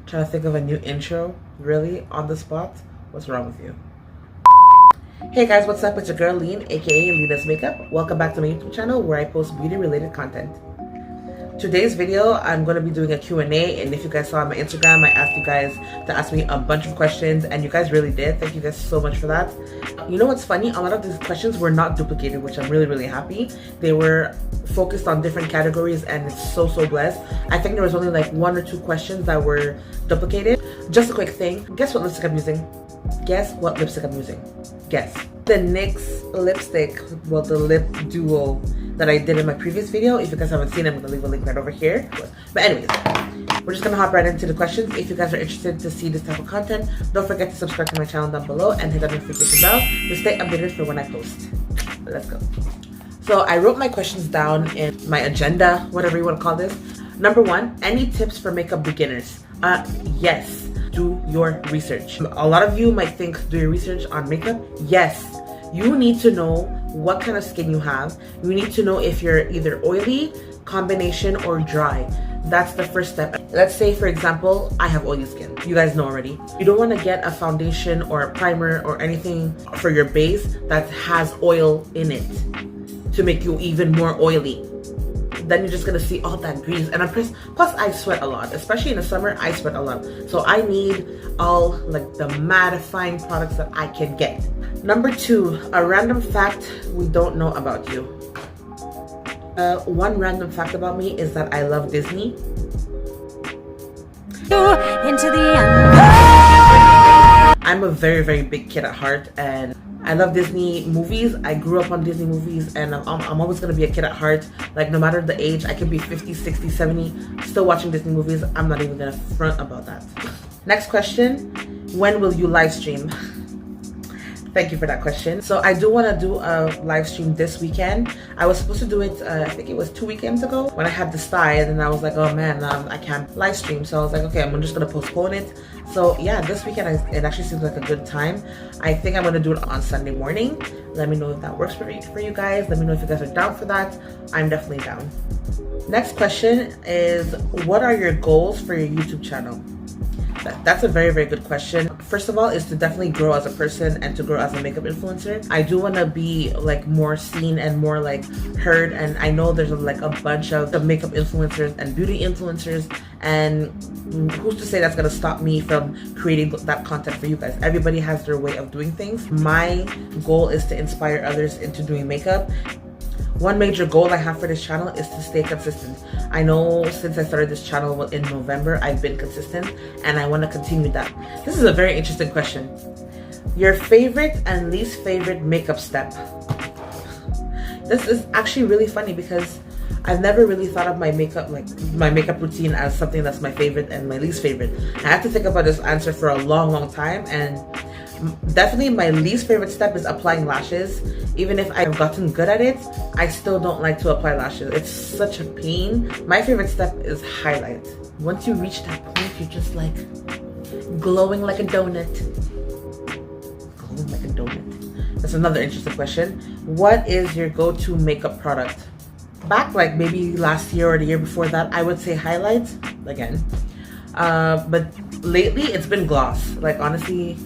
Trying to think of a new intro. Really? On the spot? What's wrong with you? Hey guys, what's up? It's your girl Lean, aka Lena's Makeup. Welcome back to my YouTube channel where I post beauty related content. Today's video, I'm going to be doing a Q&A, and if you guys saw on my Instagram, I asked you guys to ask me a bunch of questions, and you guys really did. Thank you guys so much for that. You know what's funny? A lot of these questions were not duplicated, which I'm really happy. They were focused on different categories, and it's so blessed. I think there was only like 1 or 2 questions that were duplicated. Just a quick thing. Guess what lipstick I'm using? Guess what lipstick I'm using? Guess. The NYX lipstick, well, the lip duo that I did in my previous video. If you guys haven't seen it, I'm gonna leave a link right over here. But anyways, we're just gonna hop right into the questions. If you guys are interested to see this type of content, don't forget to subscribe to my channel down below and hit that notification bell to stay updated for when I post. Let's go. So I wrote my questions down in my agenda, whatever you want to call this. Number 1, any tips for makeup beginners? Yes. Do your research. A lot of you might think, do your research on makeup? Yes. You need to know what kind of skin you have. You need to know if you're either oily, combination, or dry. That's the first step. Let's say, for example, I have oily skin. You guys know already. You don't want to get a foundation or a primer or anything for your base that has oil in it to make you even more oily. Then you're just gonna see all that grease, and plus I sweat a lot, especially in the summer. I sweat a lot, so I need all like the mattifying products that I can get. Number 2, a random fact we don't know about you. One random fact about me is that I love Disney. Into the end. I'm a very big kid at heart, and I love Disney movies. I grew up on Disney movies, and I'm always going to be a kid at heart. Like, no matter the age, I can be 50, 60, 70, still watching Disney movies. I'm not even going to front about that. Next question, when will you live stream? Thank you for that question. So I do want to do a live stream this weekend. I was supposed to do it, I think it was 2 weekends ago when I had the sty, and then I was like, oh man, I can't live stream. So I was like, okay, I'm just going to postpone it. So yeah, this weekend it actually seems like a good time. I think I'm going to do it on Sunday morning. Let me know if that works for you guys. Let me know if you guys are down for that. I'm definitely down. Next question is, what are your goals for your YouTube channel? That's a very good question. First of all, is to definitely grow as a person and to grow as a makeup influencer. I do want to be like more seen and more like heard, and I know there's like a bunch of makeup influencers and beauty influencers, and who's to say that's gonna stop me from creating that content for you guys? Everybody has their way of doing things. My goal is to inspire others into doing makeup. One major goal I have for this channel is to stay consistent. I know since I started this channel in November, I've been consistent, and I want to continue that. This is a very interesting question. Your favorite and least favorite makeup step? This is actually really funny because I've never really thought of my makeup routine as something that's my favorite and my least favorite. I had to think about this answer for a long time, and definitely my least favorite step is applying lashes. Even if I've gotten good at it, I still don't like to apply lashes. It's such a pain. My favorite step is highlight. Once you reach that point, you're just like glowing like a donut. Glowing like a donut. That's another interesting question. What is your go-to makeup product? Back like maybe last year or the year before that, I would say highlights again. But lately it's been gloss. Like honestly,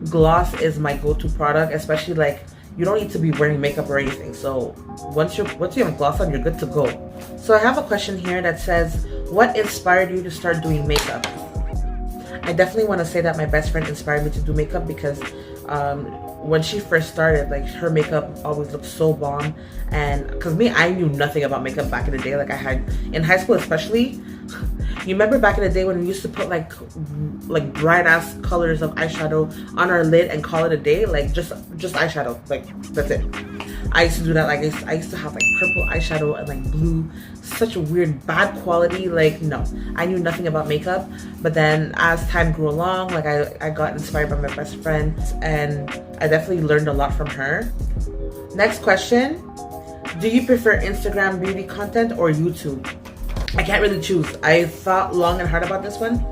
gloss is my go-to product, especially like you don't need to be wearing makeup or anything. So once you have gloss on, you're good to go. So I have a question here that says, what inspired you to start doing makeup? I definitely want to say that my best friend inspired me to do makeup because when she first started, like her makeup always looked so bomb. And because I knew nothing about makeup back in the day. Like I had in high school especially. You remember back in the day when we used to put like bright ass colors of eyeshadow on our lid and call it a day? Like just eyeshadow, like that's it. I used to do that. Like I used to have like purple eyeshadow and like blue, such a weird bad quality. Like no, I knew nothing about makeup. But then as time grew along, like I got inspired by my best friend, and I definitely learned a lot from her. Next question, do you prefer Instagram beauty content or YouTube? I can't really choose. I thought long and hard about this one.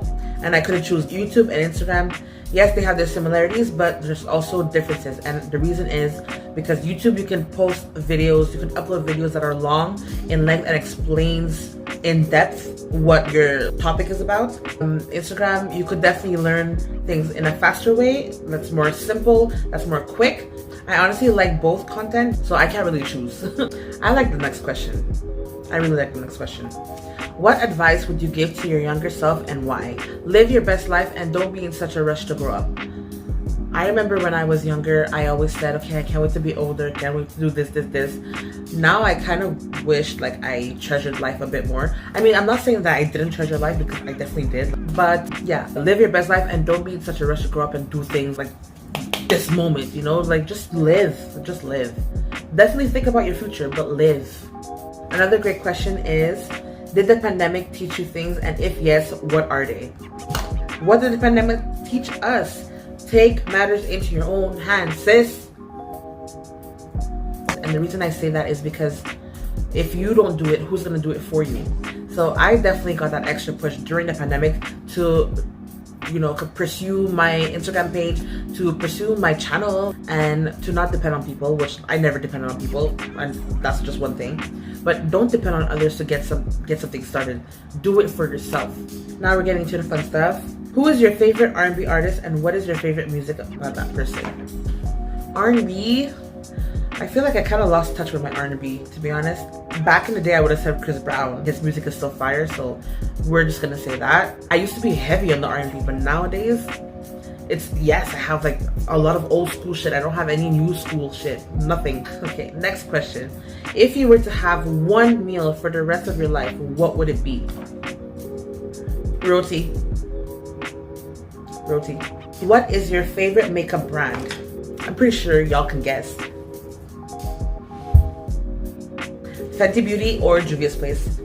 and I couldn't choose YouTube and Instagram. Yes, they have their similarities, but there's also differences. And the reason is because YouTube, you can post videos, you can upload videos that are long in length and explains in depth what your topic is about. Instagram, you could definitely learn things in a faster way, that's more simple, that's more quick. I honestly like both content, so I can't really choose. I like the next question. I really like the next question. What advice would you give to your younger self and why? Live your best life and don't be in such a rush to grow up. I remember when I was younger, I always said, okay, I can't wait to be older, can't wait to do this. Now I kind of wish like I treasured life a bit more. I mean, I'm not saying that I didn't treasure life, because I definitely did. But yeah, live your best life and don't be in such a rush to grow up and do things like this moment, you know? Like just live. Definitely think about your future, but live. Another great question is, did the pandemic teach you things? And if yes, what are they? What did the pandemic teach us? Take matters into your own hands, sis. And the reason I say that is because if you don't do it, who's gonna do it for you? So I definitely got that extra push during the pandemic to, you know, pursue my Instagram page, to pursue my channel, and to not depend on people, which I never depended on people, and that's just one thing. But don't depend on others to get something started. Do it for yourself. Now we're getting to the fun stuff. Who is your favorite R&B artist and what is your favorite music about that person? R&B, I feel like I kind of lost touch with my R&B, to be honest. Back in the day, I would have said Chris Brown. His music is still fire, so we're just gonna say that. I used to be heavy on the R&B, but nowadays, yes, I have like a lot of old school shit. I don't have any new school shit. Nothing. Okay, next question. If you were to have one meal for the rest of your life, what would it be? Roti. What is your favorite makeup brand? I'm pretty sure y'all can guess. Fenty Beauty or Juvia's Place.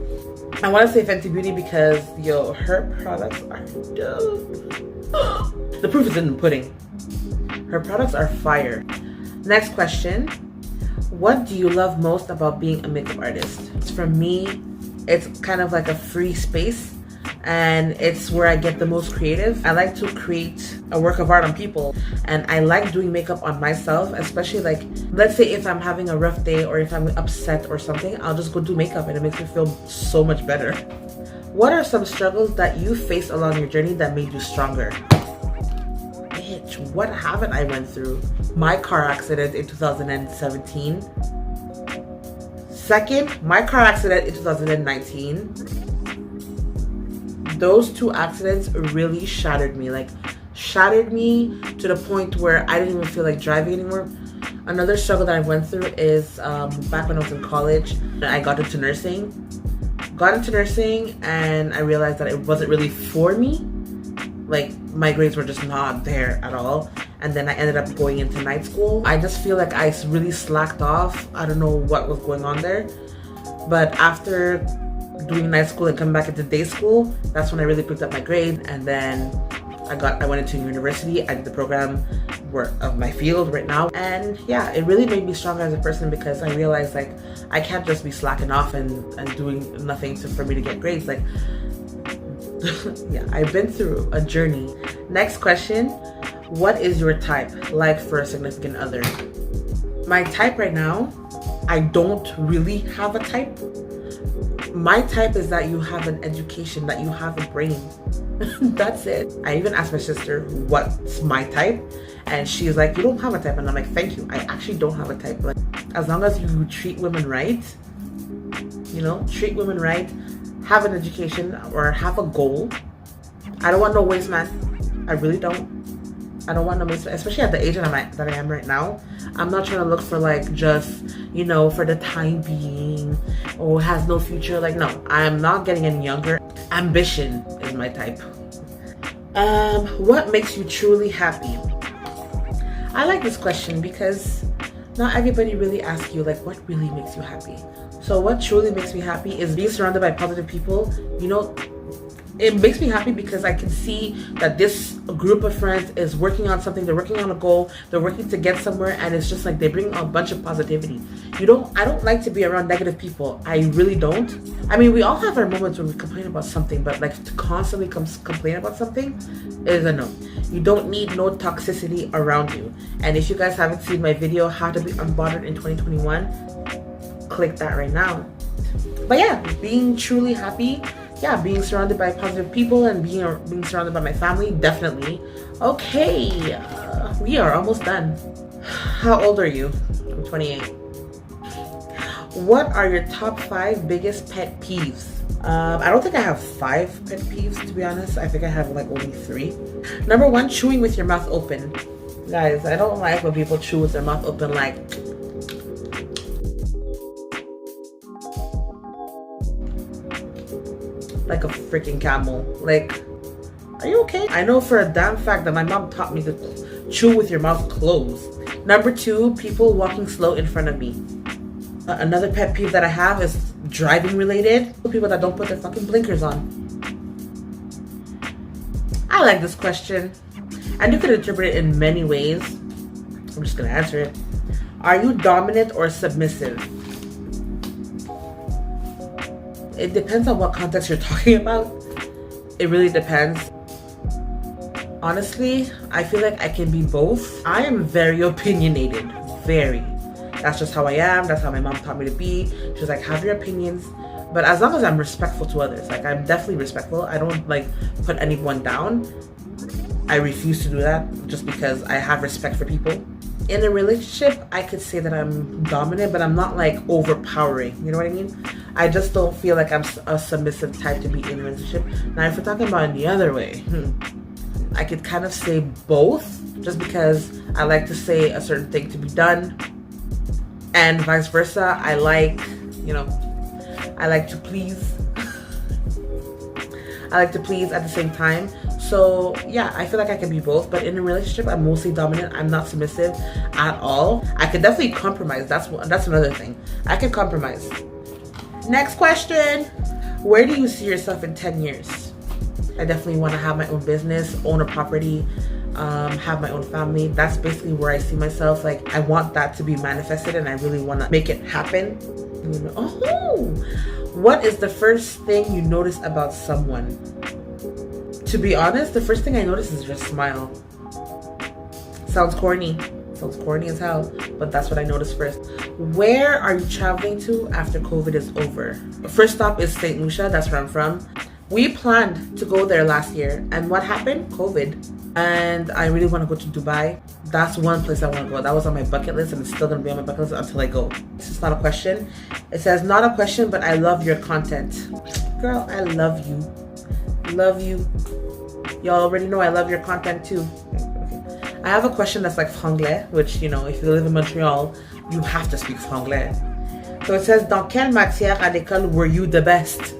I want to say Fenty Beauty because, yo, her products are dope. The proof is in the pudding. Her products are fire. Next question. What do you love most about being a makeup artist? For me, it's kind of like a free space, and it's where I get the most creative. I like to create a work of art on people, and I like doing makeup on myself, especially like, let's say if I'm having a rough day or if I'm upset or something, I'll just go do makeup and it makes me feel so much better. What are some struggles that you faced along your journey that made you stronger? Bitch, what haven't I went through? My car accident in 2017. Second, my car accident in 2019. Those two accidents really shattered me to the point where I didn't even feel like driving anymore. Another struggle that I went through is back when I was in college, I got into nursing and I realized that it wasn't really for me. Like, my grades were just not there at all. And then I ended up going into night school. I just feel like I really slacked off. I don't know what was going on there. But after doing night school and coming back into day school, that's when I really picked up my grade. And then I went into university. I did the program of my field right now. And yeah, it really made me stronger as a person because I realized like I can't just be slacking off and doing nothing for me to get grades. Like, yeah, I've been through a journey. Next question. What is your type like for a significant other? My type right now, I don't really have a type. My type is that you have an education, that you have a brain. That's it. I even asked my sister what's my type, and she's like, you don't have a type. And I'm like, thank you. I actually don't have a type. Like, as long as you treat women right, treat women right, have an education or have a goal. I don't want no waste man. I really don't. I don't want no waste man, especially at the age that I am right now. I'm not trying to look for like just, for the time being or has no future. Like, no, I'm not getting any younger. Ambition is my type. What makes you truly happy? I like this question because not everybody really asks you like what really makes you happy. So what truly makes me happy is being surrounded by positive people. it makes me happy because I can see that this group of friends is working on something. They're working on a goal. They're working to get somewhere, and it's just like they bring a bunch of positivity. I don't like to be around negative people. I really don't. I mean, we all have our moments when we complain about something, but like to constantly complain about something is a no. You don't need no toxicity around you. And if you guys haven't seen my video, how to be unbothered in 2021, click that right now. But yeah, being truly happy, yeah, being surrounded by positive people and being surrounded by my family, definitely. Okay, we are almost done. How old are you? I'm 28. What are your top 5 biggest pet peeves? I don't think I have 5 pet peeves, to be honest. I think I have like only 3. Number 1, chewing with your mouth open. Guys, I don't like when people chew with their mouth open like a freaking camel. Like, are you okay? I know for a damn fact that my mom taught me to chew with your mouth closed. Number 2, people walking slow in front of me. Another pet peeve that I have is driving related. People that don't put their fucking blinkers on. I like this question, and you can interpret it in many ways. I'm just gonna answer it. Are you dominant or submissive? It depends on what context you're talking about. It really depends. Honestly, I feel like I can be both. I am very opinionated, very. That's just how I am. That's how my mom taught me to be. She's like, have your opinions, but as long as I'm respectful to others. Like, I'm definitely respectful. I don't like put anyone down. I refuse to do that just because I have respect for people. In a relationship, I could say that I'm dominant, but I'm not like overpowering. You know what I mean? I just don't feel like I'm a submissive type to be in a relationship. Now, if we're talking about it the other way, I could kind of say both, just because I like to say a certain thing to be done, and vice versa. I like to please. I like to please at the same time. So yeah, I feel like I can be both, but in a relationship, I'm mostly dominant. I'm not submissive at all. I could definitely compromise. That's another thing. I can compromise. Next question. Where do you see yourself in 10 years? I definitely want to have my own business, own a property, have my own family. That's basically where I see myself. Like, I want that to be manifested, and I really want to make it happen. Oh, what is the first thing you notice about someone? To be honest, the first thing I notice is your smile. Sounds corny. Sounds corny as hell, but that's what I noticed first. Where are you traveling to after COVID is over? First stop is St. Lucia. That's where I'm from. We planned to go there last year, and what happened? COVID. And I really want to go to Dubai. That's one place I want to go. That was on my bucket list, and it's still going to be on my bucket list until I go. This is not a question. It says, not a question, but I love your content. Girl, I love you. Love you. Y'all already know I love your content too. Okay. I have a question that's like franglais, which, you know, if you live in Montreal, you have to speak franglais. So it says, dans quelle matière à l'école were you the best?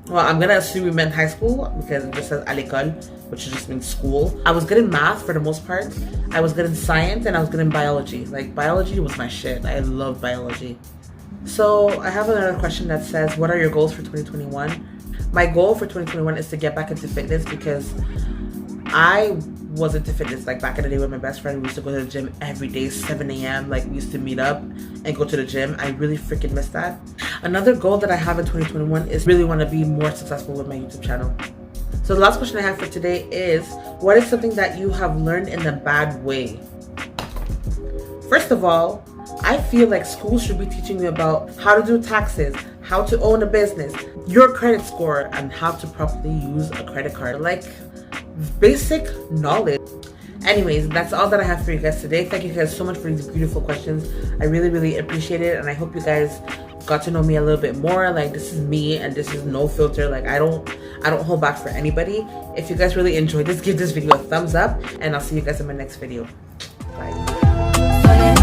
Well, I'm gonna assume you meant high school because it just says à l'école, which just means school. I was good in math for the most part. I was good in science, and I was good in biology. Like, biology was my shit. I love biology. So I have another question that says, what are your goals for 2021? My goal for 2021 is to get back into fitness, because I was into fitness like back in the day with my best friend. We used to go to the gym every day, 7 a.m. Like, we used to meet up and go to the gym. I really freaking miss that. Another goal that I have in 2021 is really want to be more successful with my YouTube channel. So the last question I have for today is, what is something that you have learned in a bad way? First of all, I feel like school should be teaching you about how to do taxes, how to own a business, your credit score, and how to properly use a credit card. Like, basic knowledge. Anyways, that's all that I have for you guys today. Thank you guys so much for these beautiful questions. I really, really appreciate it, and I hope you guys got to know me a little bit more. Like, this is me, and this is no filter. Like, I don't hold back for anybody. If you guys really enjoyed this, give this video a thumbs up, and I'll see you guys in my next video. Bye.